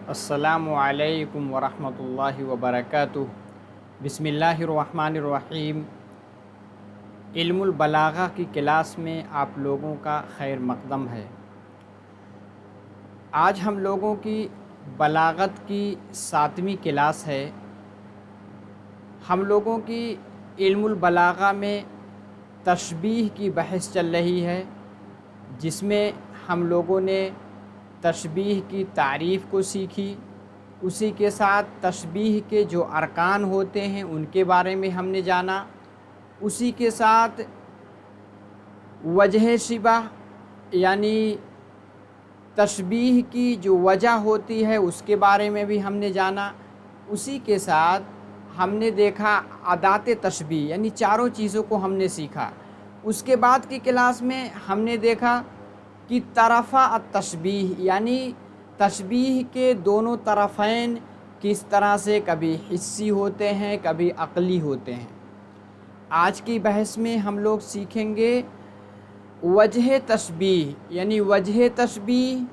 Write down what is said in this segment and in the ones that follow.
السلام علیکم ورحمۃ اللہ وبرکاتہ۔ بسم اللہ الرحمن الرحیم۔ علم البلاغہ کی کلاس میں آپ لوگوں کا خیر مقدم ہے۔ آج ہم لوگوں کی بلاغت کی 7ویں کلاس ہے۔ ہم لوگوں کی علم البلاغہ میں تشبیہ کی بحث چل رہی ہے، جس میں ہم لوگوں نے تشبیہ کی تعریف کو سیکھی، اسی کے ساتھ تشبیہ کے جو ارکان ہوتے ہیں ان کے بارے میں ہم نے جانا، اسی کے ساتھ وجہ شبہ یعنی تشبیہ کی جو وجہ ہوتی ہے اس کے بارے میں بھی ہم نے جانا، اسی کے ساتھ ہم نے دیکھا ادات تشبیہ یعنی چاروں چیزوں کو ہم نے سیکھا۔ اس کے بعد کی کلاس میں ہم نے دیکھا کہ طرفہ التشبیہ یعنی تشبیہ کے دونوں طرفین کس طرح سے کبھی حسی ہوتے ہیں کبھی عقلی ہوتے ہیں۔ آج کی بحث میں ہم لوگ سیکھیں گے وجہ تشبیہ یعنی وجہ تشبیہ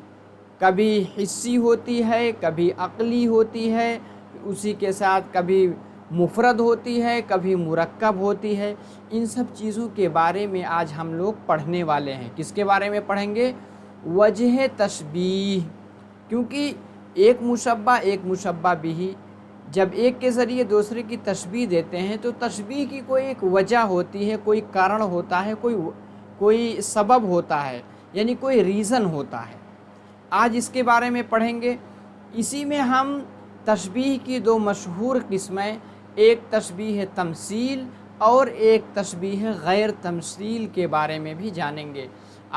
کبھی حسی ہوتی ہے کبھی عقلی ہوتی ہے، اسی کے ساتھ کبھی مفرد ہوتی ہے کبھی مرکب ہوتی ہے۔ ان سب چیزوں کے بارے میں آج ہم لوگ پڑھنے والے ہیں۔ کس کے بارے میں پڑھیں گے؟ وجہ تشبیہ، کیونکہ ایک مشبہ بھی جب ایک کے ذریعے دوسرے کی تشبیہ دیتے ہیں تو تشبیہ کی کوئی ایک وجہ ہوتی ہے، کوئی کارن ہوتا ہے، کوئی سبب ہوتا ہے، یعنی کوئی ریزن ہوتا ہے۔ آج اس کے بارے میں پڑھیں گے۔ اسی میں ہم تشبیہ کی دو مشہور قسمیں، ایک تشبیہ تمثیل اور ایک تشبیہ غیر تمثیل کے بارے میں بھی جانیں گے۔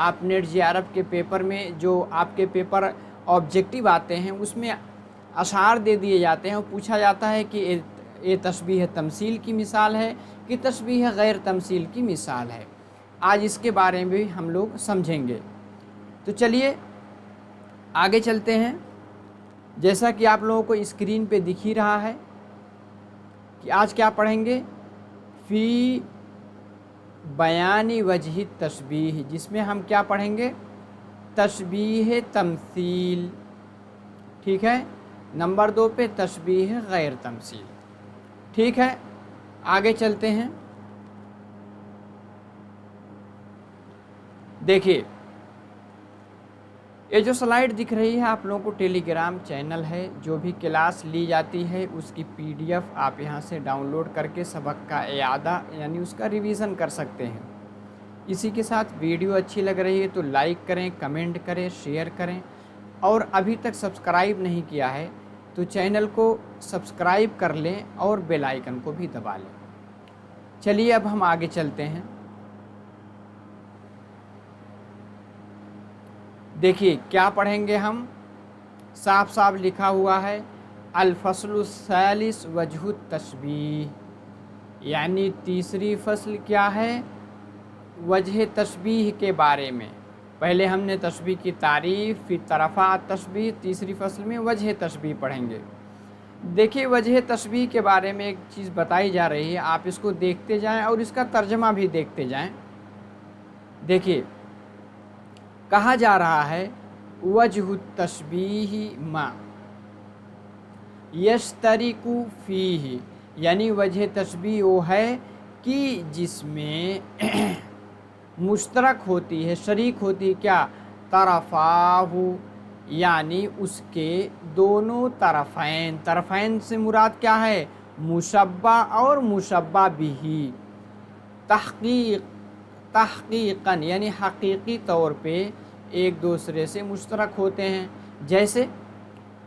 آپ نیٹ جے آر ایف کے پیپر میں جو آپ کے پیپر آبجیکٹیو آتے ہیں اس میں اشعار دے دیے جاتے ہیں اور پوچھا جاتا ہے کہ یہ تشبیہ تمثیل کی مثال ہے کہ تشبیہ غیر تمثیل کی مثال ہے۔ آج اس کے بارے میں بھی ہم لوگ سمجھیں گے۔ تو چلیے آگے چلتے ہیں۔ جیسا کہ آپ لوگوں کو اسکرین پہ دکھ ہی رہا ہے کہ آج کیا پڑھیں گے؟ فی بیان وجہ تشبیہ، جس میں ہم کیا پڑھیں گے؟ تشبیہ تمثیل، ٹھیک ہے؟ نمبر 2 پہ تشبیہ غیر تمثیل، ٹھیک ہے؟ آگے چلتے ہیں۔ دیکھیے یہ جو سلائیڈ دکھ رہی ہے آپ لوگوں کو ٹیلی گرام چینل ہے، جو بھی کلاس لی جاتی ہے اس کی PDF آپ یہاں سے ڈاؤن لوڈ کر کے سبق کا اعادہ یعنی اس کا ریویژن کر سکتے ہیں۔ اسی کے ساتھ ویڈیو اچھی لگ رہی ہے تو لائک کریں، کمنٹ کریں، شیئر کریں، اور ابھی تک سبسکرائب نہیں کیا ہے تو چینل کو سبسکرائب کر لیں اور بیل آئیکن کو بھی دبا لیں۔ چلیے اب ہم آگے چلتے ہیں۔ دیکھیے کیا پڑھیں گے ہم؟ صاف صاف لکھا ہوا ہے الفصل الثالث وجہ التشبیہ، یعنی تیسری فصل کیا ہے؟ وجہ تشبیہ کے بارے میں۔ پہلے ہم نے تشبیہ کی تعریف، پھر طرفہ تشبیہ، تیسری فصل میں وجہ تشبیہ پڑھیں گے۔ دیکھیے وجہ تشبیہ کے بارے میں ایک چیز بتائی جا رہی ہے، آپ اس کو دیکھتے جائیں اور اس کا ترجمہ بھی دیکھتے جائیں۔ دیکھیے کہا جا رہا ہے وجہ التشبیہ ما یشترک فیہ، یعنی وجہ تشبیہ وہ ہے کہ جس میں مشترک ہوتی ہے، شریک ہوتی ہے کیا؟ طرفاہ، یعنی اس کے دونوں طرفین۔ طرفین سے مراد کیا ہے؟ مشبہ اور مشبہ بھی، تحقیقاً یعنی حقیقی طور پہ ایک دوسرے سے مشترک ہوتے ہیں۔ جیسے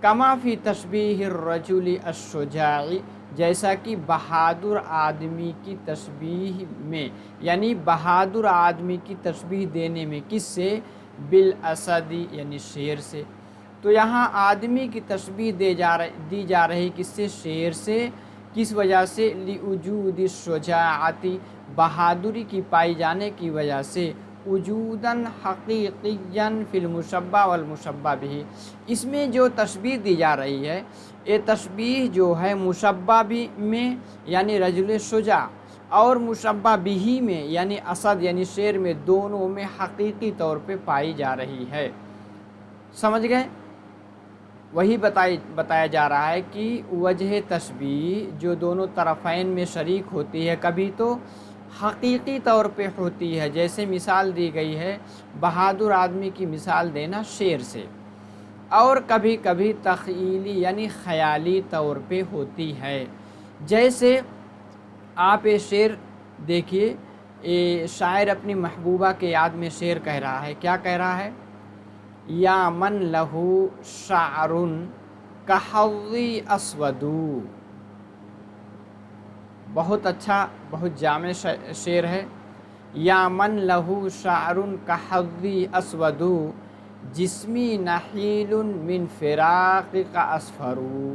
کما فی تشبیہ الرجل الشجاع، جیسا کہ بہادر آدمی کی تشبیہ میں، یعنی بہادر آدمی کی تشبیہ دینے میں کس سے؟ بالاسد یعنی شیر سے۔ تو یہاں آدمی کی تشبیہ دی جا رہی کس سے؟ شیر سے۔ کس وجہ سے؟ لوجود الشجاعت، بہادری کی پائی جانے کی وجہ سے، وجوداً حقیقیاً فی المشبہ والمشبہ بھی، اس میں جو تشبیہ دی جا رہی ہے یہ تشبیہ جو ہے مشبہ بھی میں یعنی رجل شجاع اور مشبہ بھی میں یعنی اسد یعنی شیر میں، دونوں میں حقیقی طور پہ پائی جا رہی ہے۔ سمجھ گئے؟ وہی بتایا جا رہا ہے کہ وجہ تشبیہ جو دونوں طرفین میں شریک ہوتی ہے، کبھی تو حقیقی طور پہ ہوتی ہے، جیسے مثال دی گئی ہے بہادر آدمی کی مثال دینا شیر سے، اور کبھی کبھی تخیلی یعنی خیالی طور پہ ہوتی ہے۔ جیسے آپ یہ شعر دیکھیے، شاعر اپنی محبوبہ کے یاد میں شعر کہہ رہا ہے، کیا کہہ رہا ہے؟ یا من لہو شعر کحظی اسودو، بہت اچھا، بہت جامع شعر ہے۔ یا من لہو شعر کحظی اسودو جسمی نحیل من فراق کا اسفرو،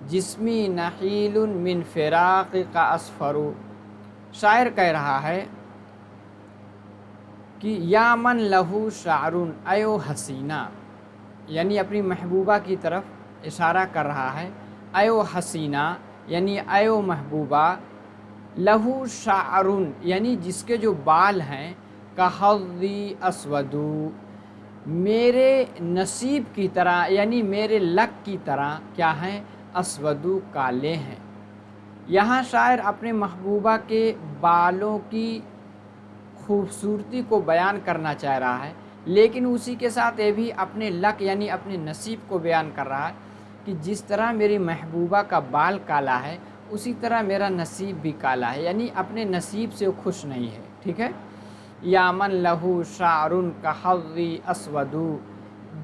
جسمی نحیل من فراق کا اسفرو۔ شاعر کہہ رہا ہے کہ یا من لہو شعر، ایو حسینہ، یعنی اپنی محبوبہ کی طرف اشارہ کر رہا ہے، ایو حسینہ یعنی ایو محبوبہ، لہو شعر یعنی جس کے جو بال ہیں، کحظی اسودو، میرے نصیب کی طرح یعنی میرے لک کی طرح کیا ہیں؟ اسودو، کالے ہیں۔ یہاں شاعر اپنے محبوبہ کے بالوں کی خوبصورتی کو بیان کرنا چاہ رہا ہے، لیکن اسی کے ساتھ یہ بھی اپنے لک یعنی اپنے نصیب کو بیان کر رہا ہے کہ جس طرح میری محبوبہ کا بال کالا ہے، اسی طرح میرا نصیب بھی کالا ہے، یعنی اپنے نصیب سے وہ خوش نہیں ہے، ٹھیک ہے؟ یا من لہو شعر کحظی اسودو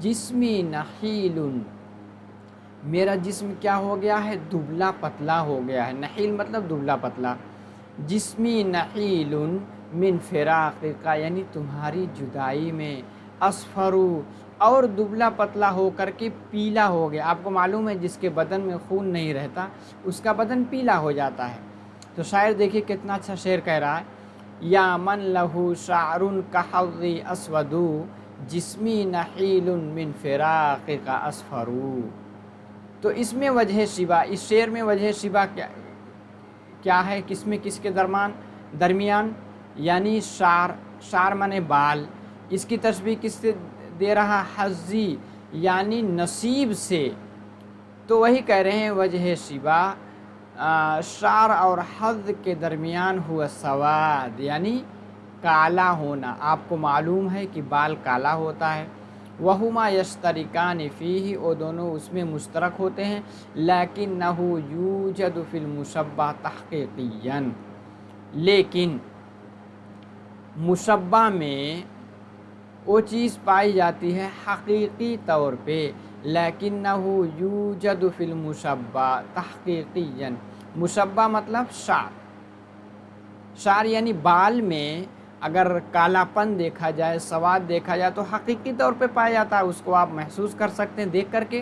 جسمی نحیل، میرا جسم کیا ہو گیا ہے؟ دبلا پتلا ہو گیا ہے۔ نحیل مطلب دبلا پتلا۔ جسمی نحیل من فراق کا یعنی تمہاری جدائی میں، اسفرو اور دبلا پتلا ہو کر کے پیلا ہو گیا۔ آپ کو معلوم ہے جس کے بدن میں خون نہیں رہتا اس کا بدن پیلا ہو جاتا ہے۔ تو شاعر دیکھیے کتنا اچھا شعر کہہ رہا ہے، یا من لہو شعر کحظی اسودو جسمی نحیل من فراق کا اسفرو۔ تو اس میں وجہ شبہ، اس شعر میں وجہ شبہ کیا ہے؟ کس میں کس کے درمیان یعنی شعر مانے بال، اس کی تشبیہ کس سے دے رہا؟ حظی یعنی نصیب سے۔ تو وہی کہہ رہے ہیں وجہ شبہ شعر اور حظ کے درمیان ہوا سواد یعنی کالا ہونا۔ آپ کو معلوم ہے کہ بال کالا ہوتا ہے۔ وہما یشترکان فیہ، وہ دونوں اس میں مشترک ہوتے ہیں، لیکنہ یوجد فی المشبہ تحقیقیاً، لیکن مشبہ میں وہ چیز پائی جاتی ہے حقیقی طور پہ، لیکنہ یوجد فی المشبہ تحقیقیاً۔ مشبہ مطلب شعر یعنی بال میں اگر کالا پن دیکھا جائے، سواد دیکھا جائے تو حقیقی طور پہ پایا جاتا ہے، اس کو آپ محسوس کر سکتے ہیں دیکھ کر کے۔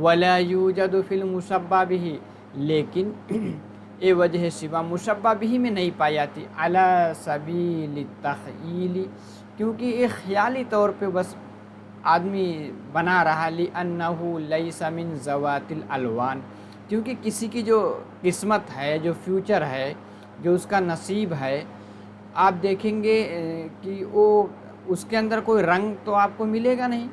ولا یوجد فی المشبہ بہ، لیکن اے وجہ شبہ مشبہ بہ میں نہیں پائی جاتی، علی سبیل التخیل، کیونکہ یہ خیالی طور پہ بس آدمی بنا رہا، لأنہ لیس من ذوات الالوان، کیونکہ کسی کی جو قسمت ہے، جو فیوچر ہے، جو اس کا نصیب ہے، آپ دیکھیں گے کہ وہ اس کے اندر کوئی رنگ تو آپ کو ملے گا نہیں،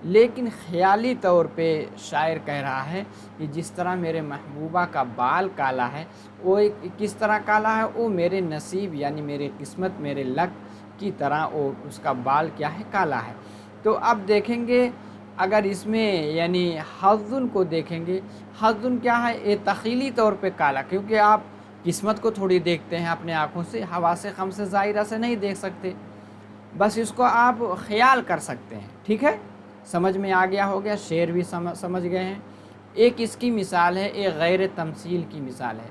لیکن خیالی طور پہ شاعر کہہ رہا ہے کہ جس طرح میرے محبوبہ کا بال کالا ہے، وہ کس طرح کالا ہے؟ وہ میرے نصیب یعنی میرے قسمت، میرے لک کی طرح وہ اس کا بال کیا ہے؟ کالا ہے۔ تو اب دیکھیں گے اگر اس میں یعنی حظن کو دیکھیں گے، حظن کیا ہے؟ یہ تخیلی طور پہ کالا، کیونکہ آپ قسمت کو تھوڑی دیکھتے ہیں اپنے آنکھوں سے، حواس خمسہ ظاہرہ سے نہیں دیکھ سکتے، بس اس کو آپ خیال کر سکتے ہیں، ٹھیک ہے؟ سمجھ میں آ گیا ہو گیا، شعر بھی سمجھ گئے ہیں۔ ایک اس کی مثال ہے، ایک غیر تمثیل کی مثال ہے۔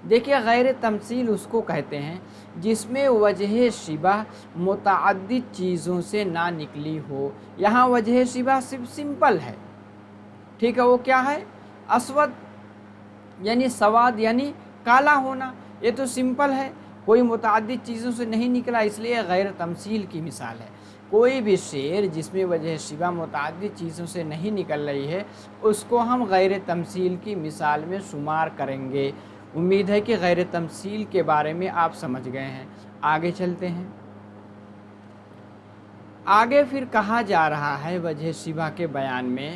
دیکھیے غیر تمثیل اس کو کہتے ہیں جس میں وجہ شبہ متعدد چیزوں سے نہ نکلی ہو۔ یہاں وجہ شبہ صرف سمپل ہے، ٹھیک ہے؟ وہ کیا ہے؟ اسود یعنی سواد یعنی کالا ہونا، یہ تو سمپل ہے، کوئی متعدد چیزوں سے نہیں نکلا، اس لیے غیر تمثیل کی مثال ہے۔ کوئی بھی شعر جس میں وجہ شبہ متعدد چیزوں سے نہیں نکل رہی ہے، اس کو ہم غیر تمثیل کی مثال میں شمار کریں گے۔ امید ہے کہ غیر تمثیل کے بارے میں آپ سمجھ گئے ہیں۔ آگے چلتے ہیں۔ آگے پھر کہا جا رہا ہے وجہ شبہ کے بیان میں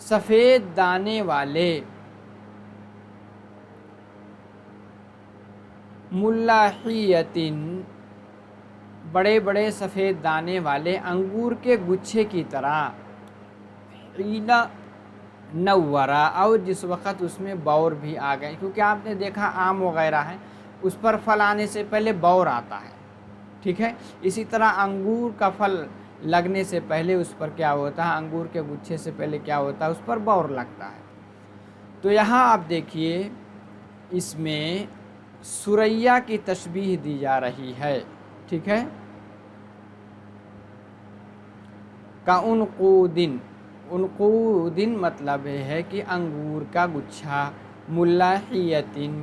سفید دانے والے ملاحیتن بڑے بڑے سفید دانے والے انگور کے گچھے کی طرح، حین نورا، اور جس وقت اس میں بور بھی آ گئے، کیونکہ آپ نے دیکھا آم وغیرہ ہے اس پر پھل آنے سے پہلے بور آتا ہے، ٹھیک ہے، اسی طرح انگور کا پھل لگنے سے پہلے اس پر کیا ہوتا ہے، انگور کے گچھے سے پہلے کیا ہوتا ہے، اس پر بور لگتا ہے۔ تو یہاں آپ دیکھیے اس میں ثریا کی تشبیہ دی جا رہی ہے، ٹھیک ہے، کعنقودن، عنقودن مطلب ہے کہ انگور کا گچھا، ملاحیتن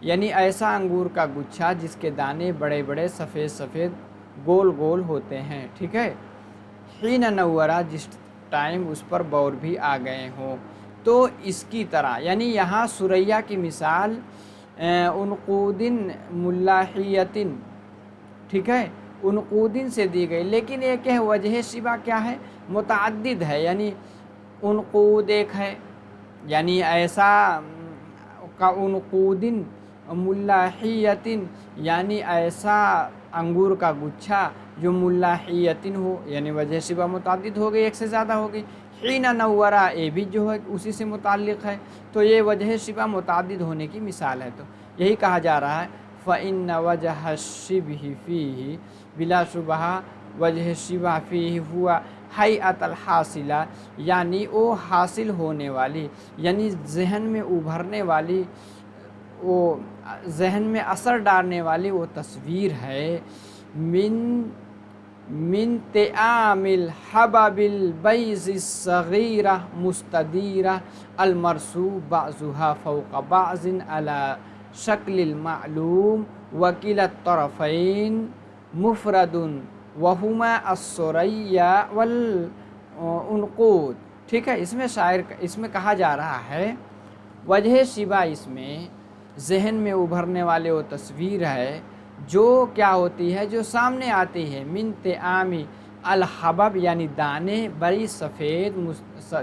یعنی ایسا انگور کا گچھا جس کے دانے بڑے بڑے سفید سفید گول گول ہوتے ہیں، ٹھیک ہے، حین نورا جس ٹائم اس پر بور بھی آ گئے ہوں، تو اس کی طرح، یعنی یہاں ثریا کی مثال عنقودن ملاحیتن، ٹھیک ہے، عنقودن سے دی گئی، لیکن ایک ہے وجہ شبہ کیا ہے، متعدد ہے، یعنی عنقود ایک ہے، یعنی ایسا کا عنقودن ملاحیتن یعنی ایسا انگور کا گچھا جو ملاحیتن ہو، یعنی وجہ شبہ متعدد ہو گئی، ایک سے زیادہ ہو گئی، حین نورا یہ بھی جو ہے اسی سے متعلق ہے، تو یہ وجہ شبہ متعدد ہونے کی مثال ہے، تو یہی کہا جا رہا ہے فإن وجہ الشبہ فیہ، بلا شبہ وجہ شبہ فیہ ہوا حیۃ الحاصلہ، یعنی وہ حاصل ہونے والی، یعنی ذہن میں ابھرنے والی، وہ ذہن میں اثر ڈالنے والی وہ تصویر ہے، من طعام الحبب البیض الصغیرہ مستدیرہ المرصوب بعضها فوق بعض على شکل المعلوم وکلا الطرفین مفرد وہما الثریا والعنقود، ٹھیک ہے، اس میں کہا جا رہا ہے وجہ شبہ اس میں ذہن میں ابھرنے والے وہ تصویر ہے جو کیا ہوتی ہے، جو سامنے آتی ہے، من طعام الحبب یعنی دانے، بڑی سفید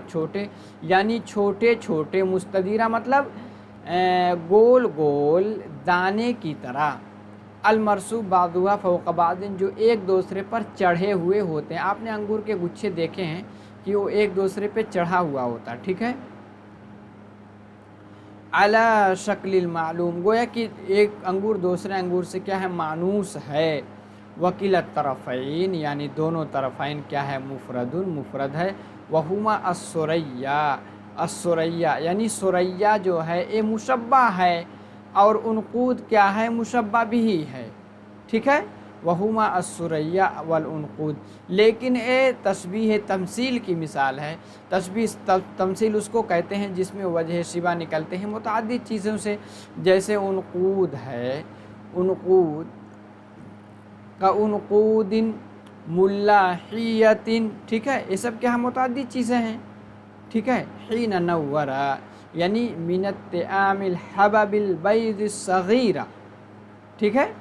چھوٹے یعنی چھوٹے چھوٹے، مستدیرہ مطلب گول گول دانے کی طرح، المرصوب بعضها فوق بعض جو ایک دوسرے پر چڑھے ہوئے ہوتے ہیں، آپ نے انگور کے گچھے دیکھے ہیں کہ وہ ایک دوسرے پہ چڑھا ہوا ہوتا ہے، ٹھیک ہے، علی شکل المعلوم، گویا کہ ایک انگور دوسرے انگور سے کیا ہے، مانوس ہے، وکلا الطرفین یعنی دونوں طرفین کیا ہے، مفرد ہے، وہما الثریا یعنی ثریا جو ہے یہ مشبہ ہے، اور عنقود کیا ہے، مشبہ بھی ہے، ٹھیک ہے، وہما الثریا والعنقود، لیکن یہ تشبیہ تمثیل کی مثال ہے، تشبیہ تمثیل اس کو کہتے ہیں جس میں وجہ شبہ نکلتے ہیں متعدد چیزوں سے، جیسے عنقود ہے، عنقود کا عنقود ملاحیتن، ٹھیک ہے، یہ سب کیا متعدد چیزیں ہیں، ٹھیک ہے، حین نورا یعنی من الطعام الحبب البیض الصغیرہ، ٹھیک ہے،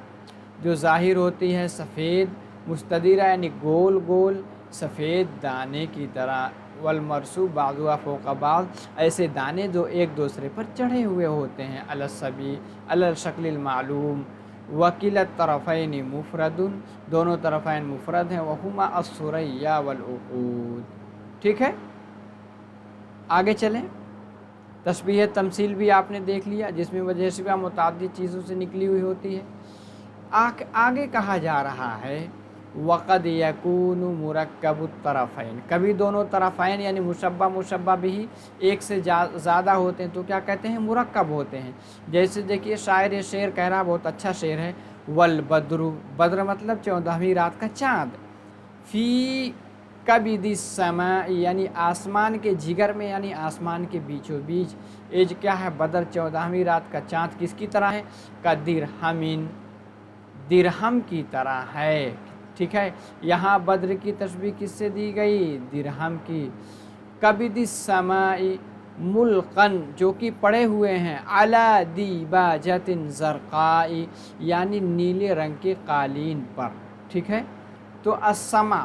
جو ظاہر ہوتی ہے سفید، مستدیرہ یعنی گول گول سفید دانے کی طرح، والمرصوب بعضها فوق بعض ایسے دانے جو ایک دوسرے پر چڑھے ہوئے ہوتے ہیں، علی الشکل المعلوم، وکلا الطرفین مفرد دونوں طرفین مفرد ہیں، وہما الثریا والعنقود، ٹھیک ہے، آگے چلیں، تشبیہ تمثیل بھی آپ نے دیکھ لیا جس میں وجہ شبہ متعدد چیزوں سے نکلی ہوئی ہوتی ہے، آگے کہا جا رہا ہے وقد یکون مرکب الطرفین، کبھی دونوں طرفین یعنی مشبہ بھی ایک سے زیادہ ہوتے ہیں تو کیا کہتے ہیں، مرکب ہوتے ہیں، جیسے دیکھیے شاعر شعر کہہ رہا، بہت اچھا شعر ہے، والبدر، بدر مطلب 14ویں رات کا چاند، فی کبد السماء یعنی آسمان کے جگر میں، یعنی آسمان کے بیچوں بیچ، ایج کیا ہے، بدر 14ویں رات کا چاند کس کی طرح ہے، کا درہم کی طرح ہے، ٹھیک ہے، یہاں بدر کی تشبیہ کس سے دی گئی، درہم کی، کبد السماء ملقن جو کہ پڑے ہوئے ہیں، علی دیباجۃ زرقاء یعنی نیلے رنگ کے قالین پر، ٹھیک ہے، تو السما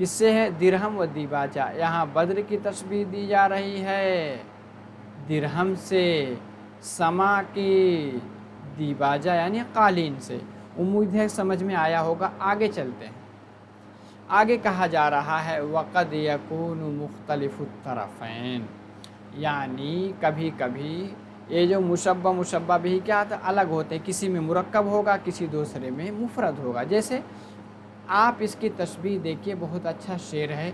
کس سے ہے؟ درہم و دیباجہ، یہاں بدر کی تشبیہ دی جا رہی ہے درہم سے، سما کی، دیباجہ یعنی قالین سے۔ امید ہے سمجھ میں آیا ہوگا، آگے چلتے ہیں۔ آگے کہا جا رہا ہے وَقَدْ يَكُونُ مُخْتَلِفُ الطَّرَفَيْن، یعنی کبھی کبھی یہ جو مشبہ بھی کیا تھا، الگ ہوتے ہیں، کسی میں مرکب ہوگا، کسی دوسرے میں مفرد ہوگا۔ جیسے آپ اس کی تشبیہ دیکھیے، بہت اچھا شعر ہے،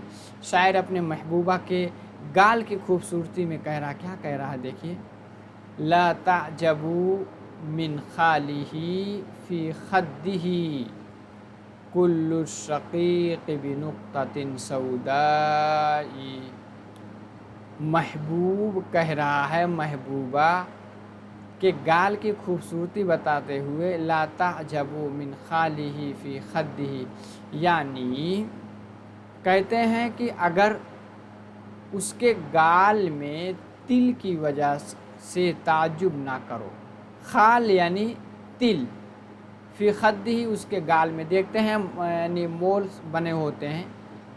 شاعر اپنے محبوبہ کے گال کی خوبصورتی میں کہہ رہا، کیا کہہ رہا ہے دیکھیے، لا تعجبوا من خالہ فی خدہ کل الشقیق بنقطۃ سوداء۔ محبوب کہہ رہا ہے محبوبہ کے گال کی خوبصورتی بتاتے ہوئے، لا تعجبوا من خالہ فی خدہ، یعنی کہتے ہیں کہ اگر اس کے گال میں تل کی وجہ سے تعجب نہ کرو۔ خال یعنی تل، فی خدہ اس کے گال میں، دیکھتے ہیں یعنی مولز بنے ہوتے ہیں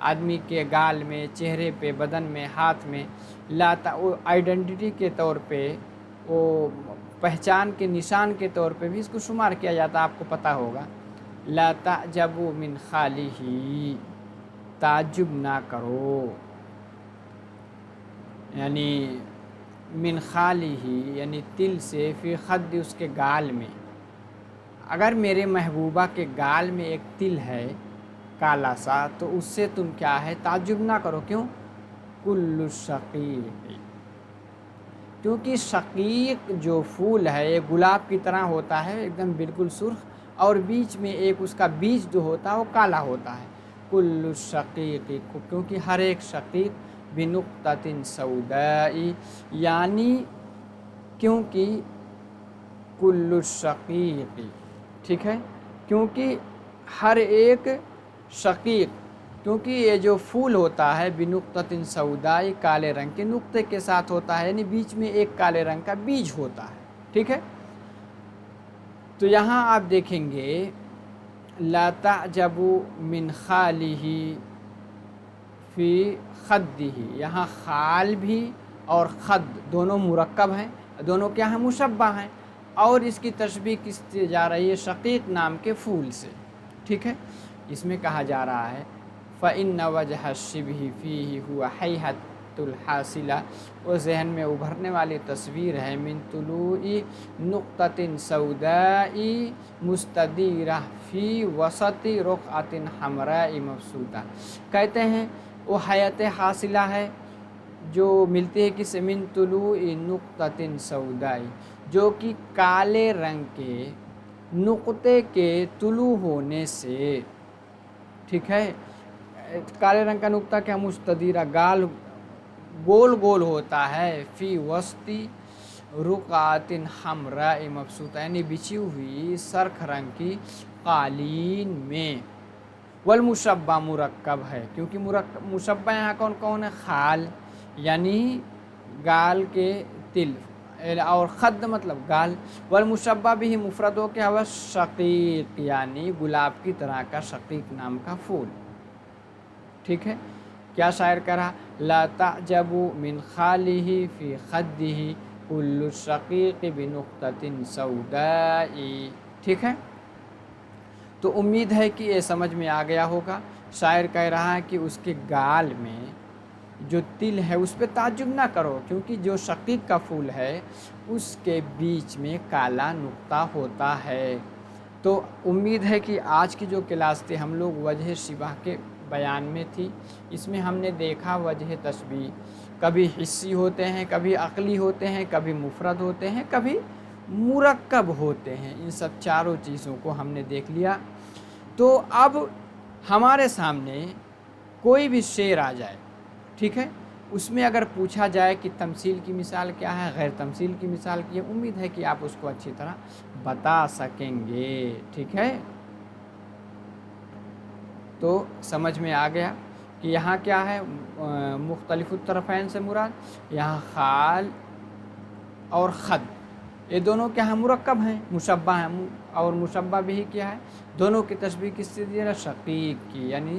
آدمی کے گال میں، چہرے پہ، بدن میں، ہاتھ میں، وہ آئیڈینٹی کے طور پہ، وہ پہچان کے نشان کے طور پہ بھی اس کو شمار کیا جاتا ہے، آپ کو پتہ ہوگا۔ لا تعجبوا من خالہ، تعجب نہ کرو، یعنی من خالہ یعنی تل سے، فی خد اس کے گال میں، اگر میرے محبوبہ کے گال میں ایک تل ہے کالا سا، تو اس سے تم کیا ہے، تعجب نہ کرو۔ کیوں؟ کل شقیق، کیونکہ شقیق جو پھول ہے یہ گلاب کی طرح ہوتا ہے، ایک دم بالکل سرخ، اور بیچ میں ایک اس کا بیج جو ہوتا ہے وہ کالا ہوتا ہے۔ کل الشقیق، کیونکہ ہر ایک شقیق، بنقطۃ سوداء، یعنی کیونکہ کل الشقیق، ٹھیک ہے، کیونکہ ہر ایک شقیق، کیونکہ یہ جو پھول ہوتا ہے بنقطۃ سوداء، کالے رنگ کے نقطے کے ساتھ ہوتا ہے، یعنی بیچ میں ایک کالے رنگ کا بیج ہوتا ہے، ٹھیک ہے۔ تو یہاں آپ دیکھیں گے لا تعجبوا من خالہ فی خدہ، یہاں خال بھی اور خد دونوں مرکب ہیں، دونوں کیا ہیں، مشبہ ہیں، اور اس کی تشبیہ کس سے جا رہی ہے، شقیق نام کے پھول سے، ٹھیک ہے۔ اس میں کہا جا رہا ہے فَإِنَّ وَجْهَ الشِّبْهِ فِيهِ هُوَ حَيْحَةُ الْحَاصِلَةِ، وہ ذہن میں ابھرنے والی تصویر ہے، من طلوع نقطۃ سوداء مستدیرہ فی وسط رقعۃ حمراء مبسوطہ، کہتے ہیں وہ حیات حاصلہ ہے جو ملتی ہے کس، من طلوع نقطۃ سوداء، جو کہ کالے رنگ کے نقطے کے طلوع ہونے سے، ٹھیک ہے۔ کالے رنگ کا نقطہ کیا، مستدیرہ، گال گول گول ہوتا ہے، فی وسط رقعۃ حمراء مبسوطہ، یعنی بچھی ہوئی سرخ رنگ کی قالین میں، والمشبہ مرکب ہے، کیونکہ مشبہ یہاں کون کون ہے، خال یعنی گال کے تل، اور خد مطلب گال، والمشبہ بھی مفرد ہو کے ہوا شقیق، یعنی گلاب کی طرح کا شقیق نام کا پھول، ٹھیک ہے۔ کیا شاعر کہہ رہا، لا تعجبوا من خالہ فی خدہ کل الشقیق بنقطۃ سوداء، ٹھیک ہے۔ تو امید ہے کہ یہ سمجھ میں آ گیا ہوگا۔ شاعر کہہ رہا ہے کہ اس کے گال میں جو تل ہے اس پہ تعجب نہ کرو، کیونکہ جو شقیق کا پھول ہے اس کے بیچ میں کالا نقطہ ہوتا ہے۔ تو امید ہے کہ آج کی جو کلاس تھی ہم لوگ وجہ شبہ کے بیان میں تھی، اس میں ہم نے دیکھا وجہ تشبیہ کبھی حسی ہوتے ہیں، کبھی عقلی ہوتے ہیں، کبھی مفرد ہوتے ہیں، کبھی مرکب ہوتے ہیں، ان سب چاروں چیزوں کو ہم نے دیکھ لیا۔ تو اب ہمارے سامنے کوئی بھی شعر آ جائے، ٹھیک ہے، اس میں اگر پوچھا جائے کہ تمثیل کی مثال کیا ہے، غیر تمثیل کی مثال کی ہے، امید ہے کہ آپ اس کو اچھی طرح بتا سکیں گے، ٹھیک ہے۔ تو سمجھ میں آ گیا کہ یہاں کیا ہے، مختلف الطرفین سے مراد یہاں خال اور خد، یہ دونوں کیا ہیں، مرکب ہیں، مشبہ ہیں، اور مشبہ بھی کیا ہے، دونوں کی تشبیہ کس سے دی ہے، شقیق کی، یعنی